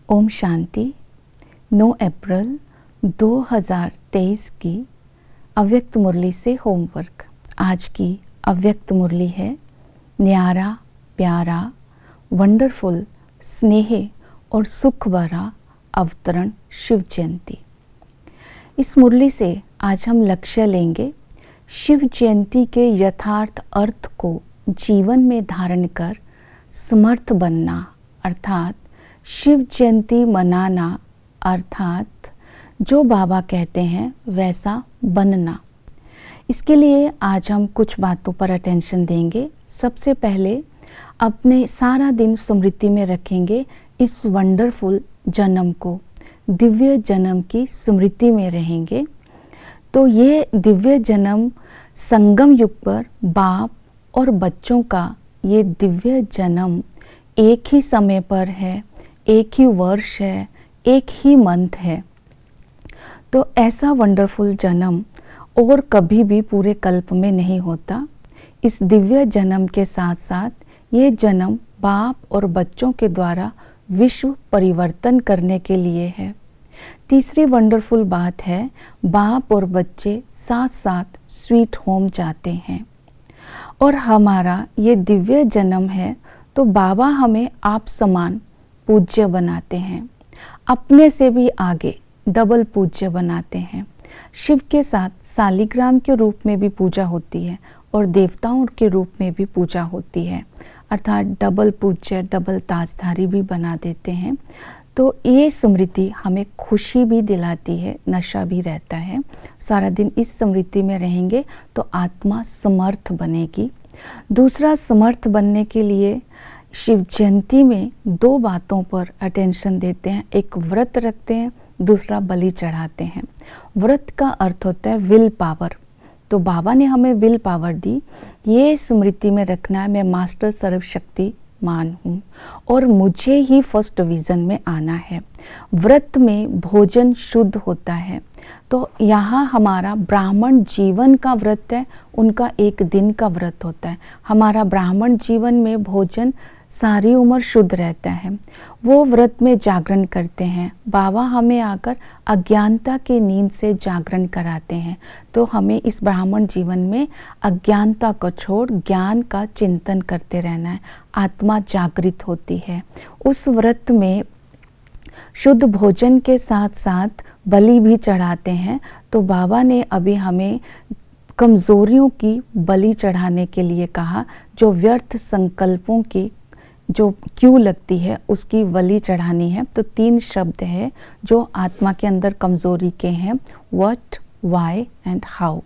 ओम शांति। 9 अप्रैल 2023 की अव्यक्त मुरली से होमवर्क। आज की अव्यक्त मुरली है न्यारा, प्यारा, वंडरफुल, स्नेह और सुख भरा अवतरण शिव जयंती। इस मुरली से आज हम लक्ष्य लेंगे शिव जयंती के यथार्थ अर्थ को जीवन में धारण कर समर्थ बनना, अर्थात शिव जयंती मनाना, अर्थात जो बाबा कहते हैं वैसा बनना। इसके लिए आज हम कुछ बातों पर अटेंशन देंगे। सबसे पहले अपने सारा दिन स्मृति में रखेंगे इस वंडरफुल जन्म को, दिव्य जन्म की स्मृति में रहेंगे। तो ये दिव्य जन्म संगम युग पर बाप और बच्चों का ये दिव्य जन्म एक ही समय पर है, एक ही वर्ष है, एक ही मंथ है। तो ऐसा वंडरफुल जन्म और कभी भी पूरे कल्प में नहीं होता। इस दिव्य जन्म के साथ साथ ये जन्म बाप और बच्चों के द्वारा विश्व परिवर्तन करने के लिए है। तीसरी वंडरफुल बात है, बाप और बच्चे साथ साथ स्वीट होम जाते हैं और हमारा ये दिव्य जन्म है। तो बाबा हमें आप समान पूज्य बनाते हैं, अपने से भी आगे डबल पूज्य बनाते हैं। शिव के साथ सालिग्राम के रूप में भी पूजा होती है और देवताओं के रूप में भी पूजा होती है, अर्थात डबल पूज्य, डबल ताजधारी भी बना देते हैं। तो ये स्मृति हमें खुशी भी दिलाती है, नशा भी रहता है। सारा दिन इस स्मृति में रहेंगे तो आत्मा समर्थ बनेगी। दूसरा, समर्थ बनने के लिए शिव जयंती में 2 बातों पर अटेंशन देते हैं। एक व्रत रखते हैं, दूसरा बलि चढ़ाते हैं। व्रत का अर्थ होता है विल पावर। तो बाबा ने हमें विल पावर दी, ये स्मृति में रखना है मैं मास्टर सर्वशक्तिमान हूँ और मुझे ही फर्स्ट डिवीज़न में आना है। व्रत में भोजन शुद्ध होता है। तो यहाँ हमारा ब्राह्मण जीवन का व्रत है, उनका एक दिन का व्रत होता है। हमारा ब्राह्मण जीवन में भोजन सारी उम्र शुद्ध रहता है। वो व्रत में जागरण करते हैं। बाबा हमें आकर अज्ञानता की नींद से जागरण कराते हैं। तो हमें इस ब्राह्मण जीवन में अज्ञानता को छोड़ ज्ञान का चिंतन करते रहना है। आत्मा जागृत होती है। उस व्रत में शुद्ध भोजन के साथ साथ बलि भी चढ़ाते हैं। तो बाबा ने अभी हमें कमज़ोरियों की बलि चढ़ाने के लिए कहा, जो व्यर्थ संकल्पों की जो क्यों लगती है उसकी बलि चढ़ानी है। तो 3 शब्द है जो आत्मा के अंदर कमज़ोरी के हैं, what, why and how.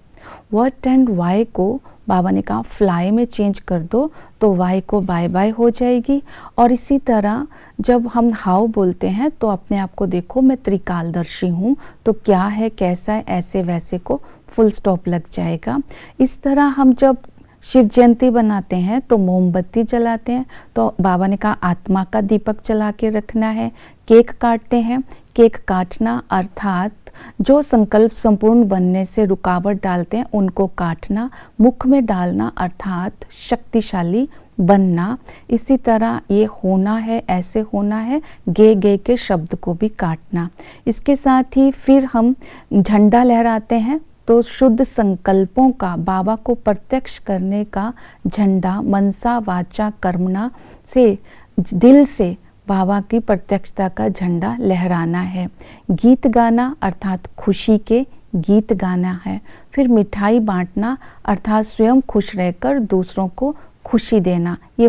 What and why को बाबा ने कहा फ्लाई में चेंज कर दो तो वाई को बाय बाय हो जाएगी। और इसी तरह जब हम हाउ बोलते हैं तो अपने आप को देखो मैं त्रिकालदर्शी हूँ, तो क्या है, कैसा है, ऐसे वैसे को फुल स्टॉप लग जाएगा। इस तरह हम जब शिव जयंती बनाते हैं तो मोमबत्ती जलाते हैं। तो बाबा ने कहा आत्मा का दीपक जला के रखना है। केक काटते हैं। केक काटना अर्थात जो संकल्प संपूर्ण बनने से रुकावट डालते हैं उनको काटना। मुख में डालना अर्थात शक्तिशाली बनना। इसी तरह ये होना है, ऐसे होना है, गे गे के शब्द को भी काटना। इसके साथ ही फिर हम झंडा लहराते हैं। तो शुद्ध संकल्पों का, बाबा को प्रत्यक्ष करने का झंडा मनसा वाचा कर्मणा से, दिल से बाबा की प्रत्यक्षता का झंडा लहराना है। गीत गाना अर्थात खुशी के गीत गाना है। फिर मिठाई बांटना अर्थात स्वयं खुश रहकर दूसरों को खुशी देना। ये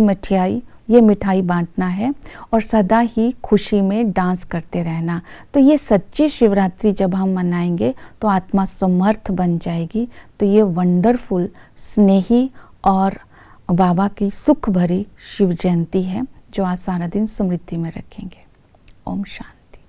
मिठाई बांटना है और सदा ही खुशी में डांस करते रहना। तो ये सच्ची शिवरात्रि जब हम मनाएंगे तो आत्मा समर्थ बन जाएगी। तो ये वंडरफुल, स्नेही और बाबा की सुख भरी शिव जयंती है जो आज सारा दिन स्मृति में रखेंगे। ओम शांति।